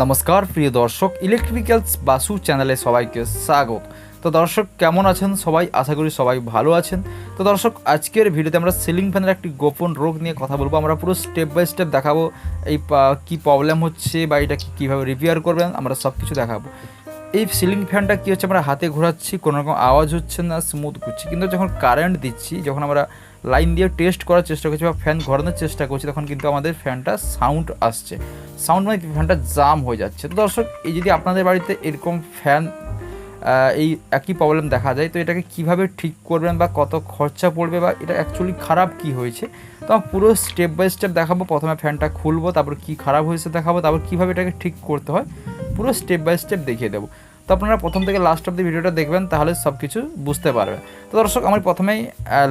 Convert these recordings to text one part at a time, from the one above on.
নমস্কার প্রিয় দর্শক, ইলেকট্রিক্যালস বাসু চ্যানেলে সবাইকে স্বাগত। তো দর্শক কেমন আছেন সবাই? আশা করি সবাই ভালো আছেন। তো দর্শক আজকের ভিডিওতে আমরা সিলিং ফ্যানের একটি গোপন রোগ নিয়ে কথা বলবো। আমরা পুরো স্টেপ বাই স্টেপ দেখাবো এই কী প্রবলেম হচ্ছে বা এটা কীভাবে রিপেয়ার করবেন, আমরা সব কিছু দেখাবো। এই সিলিং ফ্যানটা কী হচ্ছে, আমরা হাতে ঘোরাচ্ছি, কোনো রকম আওয়াজ হচ্ছে না, স্মুথ ঘুরছে। কিন্তু যখন কারেন্ট দিচ্ছি, যখন আমরা লাইন দিয়ে টেস্ট করার চেষ্টা করছি বা ফ্যান ঘোরানোর চেষ্টা করছি, তখন কিন্তু আমাদের ফ্যানটা সাউন্ড আসছে। সাউন্ড মানে ফ্যানটা জাম হয়ে যাচ্ছে। তো দর্শক, এই যদি আপনাদের বাড়িতে এরকম ফ্যান এই একই প্রবলেম দেখা যায়, তো এটাকে কিভাবে ঠিক করবেন বা কত খরচা পড়বে বা এটা অ্যাকচুয়ালি খারাপ কি হয়েছে, তো পুরো স্টেপ বাই স্টেপ দেখাবো। প্রথমে ফ্যানটা খুলবো, তারপর কি খারাপ হয়েছে দেখাবো, তারপর কীভাবে এটাকে ঠিক করতে হয় পুরো স্টেপ বাই স্টেপ দেখিয়ে দেবো। তো আপনারা প্রথম থেকে লাস্ট অব্দি ভিডিওটা দেখবেন, তাহলে সব কিছু বুঝতে পারবেন। তো দর্শক, আমি প্রথমেই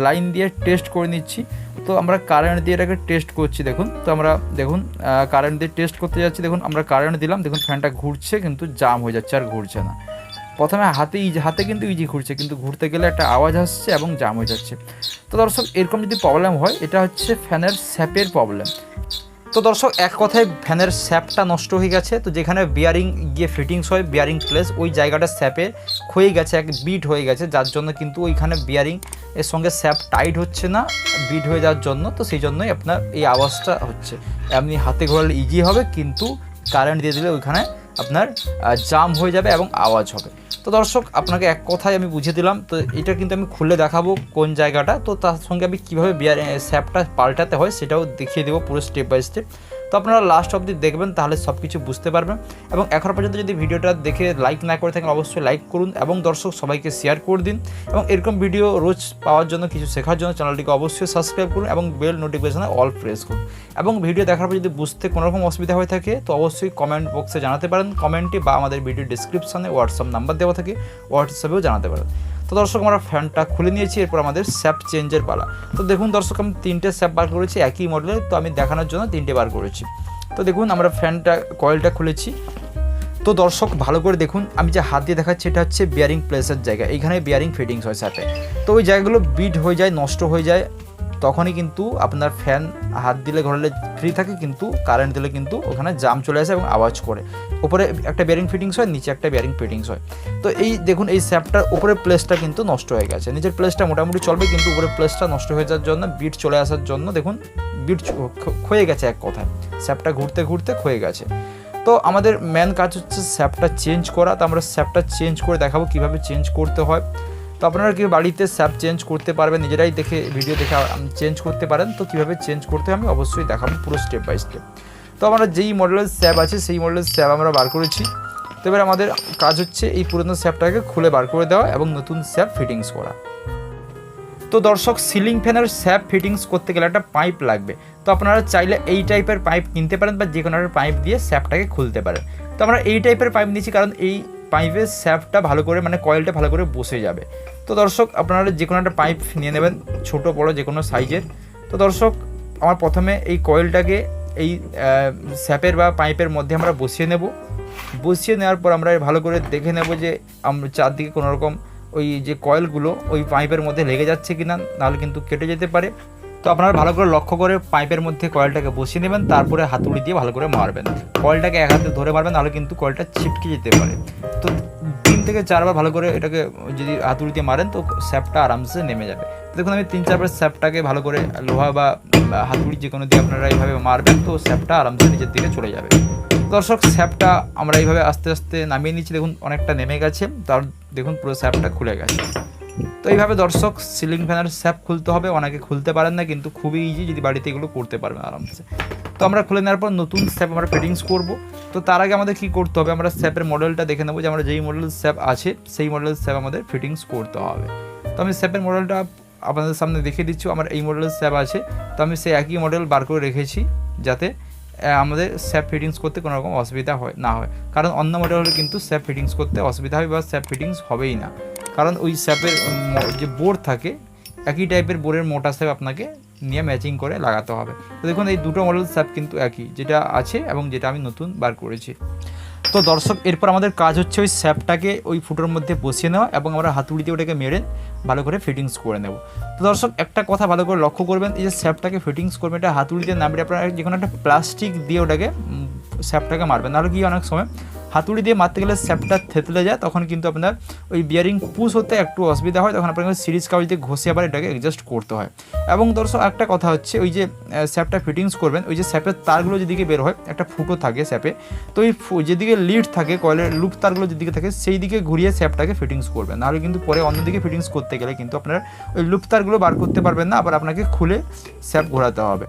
লাইন দিয়ে টেস্ট করে নিচ্ছি। তো আমরা কারেন্ট দিয়ে এটাকে টেস্ট করছি। দেখুন, তো আমরা দেখুন কারেন্ট দিয়ে টেস্ট করতে যাচ্ছি। দেখুন আমরা কারেন্ট দিলাম, দেখুন ফ্যানটা ঘুরছে কিন্তু জাম হয়ে যাচ্ছে, আর ঘুরছে না। প্রথমে হাতে কিন্তু ইজি ঘুরছে, কিন্তু ঘুরতে গেলে একটা আওয়াজ আসছে এবং জাম হয়ে যাচ্ছে। তো দর্শক, এরকম যদি প্রবলেম হয়, এটা হচ্ছে ফ্যানের স্যাপের প্রবলেম। তো দর্শক, এক কথায় ফ্যানের স্যাপটা নষ্ট হয়ে গেছে। তো যেখানে বিয়ারিং গিয়ে ফিটিংস হয়, বিয়ারিং প্লেস, ওই জায়গাটা স্যাপে ক্ষয়ে গেছে, এক বিট হয়ে গেছে, যার জন্য কিন্তু ওইখানে বিয়ারিং এর সঙ্গে স্যাপ টাইট হচ্ছে না, বিট হয়ে যাওয়ার জন্য। তো সেই জন্যই আপনার এই আওয়াজটা হচ্ছে। এমনি হাতে ঘোরালে ইজি হবে, কিন্তু কারেন্ট দিয়ে দিলে ওইখানে আপনার জাম হয়ে যাবে এবং আওয়াজ হবে। তো দর্শক, আপনাকে এক কথায় আমি বুঝিয়ে দিলাম। তো এটা কিন্তু আমি খুলে দেখাবো কোন জায়গাটা, তো তার সঙ্গে আমি কীভাবে স্যাপটা পাল্টাতে হয় সেটাও দেখিয়ে দেবো পুরো স্টেপ বাই স্টেপ। তো আপনারা লাস্ট অবধি দেখবেন, তাহলে সব কিছু বুঝতে পারবেন। এবং এখন পর্যন্ত যদি ভিডিওটা দেখে লাইক না করে থাকেন, অবশ্যই লাইক করুন এবং দর্শক সবাইকে শেয়ার করে দিন। এবং এরকম ভিডিও রোজ পাওয়ার জন্য, কিছু শেখার জন্য চ্যানেলটিকে অবশ্যই সাবস্ক্রাইব করুন এবং বেল নোটিফিকেশনে অল প্রেস করুন। এবং ভিডিও দেখার পর যদি বুঝতে কোনো রকম অসুবিধা হয়ে থাকে, তো অবশ্যই কমেন্ট বক্সে জানাতে পারেন, কমেন্টে, বা আমাদের ভিডিও ডিসক্রিপশনে হোয়াটসঅ্যাপ নাম্বার দেওয়া থাকে, হোয়াটসঅ্যাপেও জানাতে পারেন। তো দর্শক, আমরা ফ্যানটা খুলে নিয়েছি, এরপর আমাদের স্যাপ চেঞ্জের পালা। তো দেখুন দর্শক, আমি 3টে স্যাপ বার করেছি একই মডেলের, তো আমি দেখানোর জন্য 3টে বার করেছি। তো দেখুন আমরা ফ্যানটা কয়েলটা খুলেছি। তো দর্শক ভালো করে দেখুন, আমি যে হাত দিয়ে দেখাচ্ছি এটা হচ্ছে বিয়ারিং প্লেসের জায়গা, এইখানে বিয়ারিং ফিটিংস হয় সাথে। তো ওই জায়গাগুলো বিট হয়ে যায়, নষ্ট হয়ে যায়, তখনই কিন্তু আপনার ফ্যান হাত দিলে ঘোরালে ফ্রি থাকে, কিন্তু কারেন্ট দিলে কিন্তু ওখানে জাম চলে আসে এবং আওয়াজ করে। উপরে একটা বিয়ারিং ফিটিংস হয়, নিচে একটা বিয়ারিং ফিটিংস হয়। তো এই দেখুন, এই স্যাপটার উপরের প্লেসটা কিন্তু নষ্ট হয়ে গেছে। নিচের প্লেসটা মোটামুটি চলবে, কিন্তু উপরের প্লেসটা নষ্ট হয়ে যাওয়ার জন্য, বিট চলে আসার জন্য দেখুন বিট ক্ষয়ে গেছে, এক কথায় স্যাপটা ঘুরতে ঘুরতে ক্ষয়ে গেছে। তো আমাদের মেন কাজ হচ্ছে স্যাপটা চেঞ্জ করা। তো আমরা স্যাপটা চেঞ্জ করে দেখাবো কীভাবে চেঞ্জ করতে হয়। তো আপনারা কি বাড়িতে স্যাপ চেঞ্জ করতে পারবেন, নিজেরাই দেখে ভিডিও দেখে চেঞ্জ করতে পারেন। তো কীভাবে চেঞ্জ করতে হয় আমি অবশ্যই দেখাবো পুরো স্টেপ বাই স্টেপ। তো আমরা যেই মডেলের স্যাপ আছে সেই মডেলের স্যাপ আমরা বার করেছি। তো এবার আমাদের কাজ হচ্ছে এই পুরনো স্যাপটাকে খুলে বার করে দেওয়া এবং নতুন স্যাপ ফিটিংস করা। তো দর্শক, সিলিং ফ্যানের স্যাপ ফিটিংস করতে গেলে একটা পাইপ লাগবে। তো আপনারা চাইলে এই টাইপের পাইপ কিনতে পারেন, বা যে কোনো একটা পাইপ দিয়ে স্যাপটাকে খুলতে পারেন। তো আমরা এই টাইপের পাইপ নিয়েছি, কারণ এই পাইপের স্যাপটা ভালো করে, মানে কয়েলটা ভালো করে বসে যাবে। তো দর্শক, আপনারা যে কোনো একটা পাইপ নিয়ে নেবেন, ছোটো বড়ো যে কোনো সাইজের। তো দর্শক, আমার প্রথমে এই কয়েলটাকে এই স্যাপের বা পাইপের মধ্যে আমরা বসিয়ে নেব। বসিয়ে নেওয়ার পর আমরা ভালো করে দেখে নেব যে আমরা চারদিকে কোনো রকম ওই যে কয়েলগুলো ওই পাইপের মধ্যে লেগে যাচ্ছে কি না, নাহলে কিন্তু কেটে যেতে পারে। তো আপনারা ভালো করে লক্ষ্য করে পাইপের মধ্যে কয়েলটাকে বসিয়ে নেবেন, তারপরে হাতুড়ি দিয়ে ভালো করে মারবেন। কয়েলটাকে এক হাতে ধরে মারবেন, নাহলে কিন্তু কয়েলটা ছিটকে যেতে পারে। তো 3 থেকে 4 বার ভালো করে এটাকে যদি হাতুড়ি দিয়ে মারেন, তো স্যাপটা আরামসে নেমে যাবে। দেখুন আমি 3-4 বার স্যাপটাকে ভালো করে লোহা বা হাতুড়ি যে কোনো দিয়ে আপনারা এইভাবে মারবেন, তো স্যাপটা আরামসে নিচের দিকে চলে যাবে। দর্শক, স্যাপটা আমরা এইভাবে আস্তে আস্তে নামিয়ে নিচ্ছি। দেখুন অনেকটা নেমে গেছে, তার দেখুন পুরো স্যাপটা খুলে গেছে। তো এইভাবে দর্শক সিলিং ফ্যানের স্যাপ খুলতে হবে। অনেকে খুলতে পারেন না, কিন্তু খুবই ইজি, যদি বাড়িতে এগুলো করতে পারবেন আরামসে। তো আমরা খুলে নেওয়ার পর নতুন স্যাপ আমরা ফিটিংস করব। তো তার আগে আমাদের কী করতে হবে, আমরা স্যাপের মডেলটা দেখে নেবো, যে আমরা যেই মডেলের স্যাপ আছে সেই মডেলের স্যাপ আমাদের ফিটিংস করতে হবে। তো আমি স্যাপের মডেলটা আপনাদের সামনে দেখিয়ে দিচ্ছি। আমার এই মডেলের স্যাপ আছে, তো আমি সেই একই মডেল বার করে রেখেছি, যাতে আমাদের স্যাপ ফিটিংস করতে কোনো রকম অসুবিধা না হয়। কারণ অন্য মডেল হলে কিন্তু স্যাপ ফিটিংস করতে অসুবিধা হয় বা স্যাপ ফিটিংস হবেই না, কারণ ওই স্যাপের যে বোর্ড থাকে, একই টাইপের বোর্ডের মোটা স্যাপ আপনাকে নিয়ে ম্যাচিং করে লাগাতে হবে। তো দেখুন এই দুটো মডেল স্যাপ কিন্তু একই, যেটা আছে এবং যেটা আমি নতুন বার করেছি। তো দর্শক, এরপর আমাদের কাজ হচ্ছে ওই স্যাপটাকে ওই ফুটোর মধ্যে বসিয়ে নেওয়া এবং আমরা হাতুড়ি দিয়ে ওটাকে মেরে ভালো করে ফিটিংস করে নেব। তো দর্শক, একটা কথা ভালো করে লক্ষ্য করবেন, এই যে স্যাপটাকে ফিটিংস করবেন, এটা হাতুড়ি দিয়ে না মেরে আপনারা যে কোনো একটা প্লাস্টিক দিয়ে ওটাকে স্যাপটাকে মারবেন, নাহলে কি অনেক সময় হাতুড়ি দিয়ে মারতে গেলে স্যাপটা থেতলে যায়, তখন কিন্তু আপনার ওই বিয়ারিং পুশ হতে একটু অসুবিধা হয়, তখন আপনাকে সিরিজ কাগজ দিয়ে ঘষে আবার এটাকে অ্যাডজাস্ট করতে হয়। এবং দর্শক একটা কথা হচ্ছে, ওই যে স্যাপটা ফিটিংস করবেন, ওই যে স্যাপের তারগুলো যেদিকে বের হয় একটা ফুটো থাকে স্যাপে, তো ওই যেদিকে লিড থাকে কয়েলের লুপ তারগুলো যেদিকে থাকে সেই দিকে ঘুরিয়ে স্যাপটাকে ফিটিংস করবেন, নাহলে কিন্তু পরে অন্যদিকে ফিটিংস করতে গেলে কিন্তু আপনার ওই লুপ তারগুলো বার করতে পারবেন না, আবার আপনাকে খুলে স্যাপ ঘোরাতে হবে।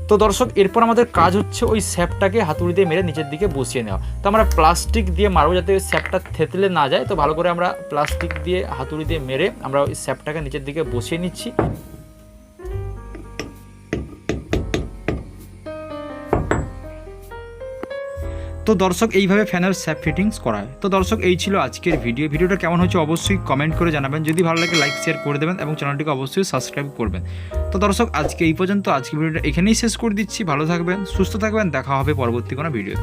তো দর্শক এরপর আমাদের কাজ হচ্ছে ওই স্যাপটাকে হাতুড়ি দিয়ে মেরে নিচের দিকে বসিয়ে নেওয়া। তো আমরা প্লাস্টিক দিয়ে মারবো যাতে স্যাপটা থেতলে না যায়, তো ভালো করে আমরা প্লাস্টিক দিয়ে হাতুড়ি দিয়ে মেরে আমরা ওই স্যাপটাকে নিচের দিকে বসিয়ে নিচ্ছি। তো দর্শক এইভাবে ফ্যানের স্যাপ ফিটিংস করা হয়। তো দর্শক এই ছিল আজকের ভিডিওটা কেমন হচ্ছে অবশ্যই কমেন্ট করে জানাবেন, যদি ভালো লাগে লাইক শেয়ার করে দেবেন এবং চ্যানেলটিকে অবশ্যই সাবস্ক্রাইব করবেন। তো দর্শক আজকে এই পর্যন্ত, আজকে ভিডিওটা এখানেই শেষ করে দিচ্ছি। ভালো থাকবেন, সুস্থ থাকবেন, দেখা হবে পরবর্তী কোনো ভিডিও।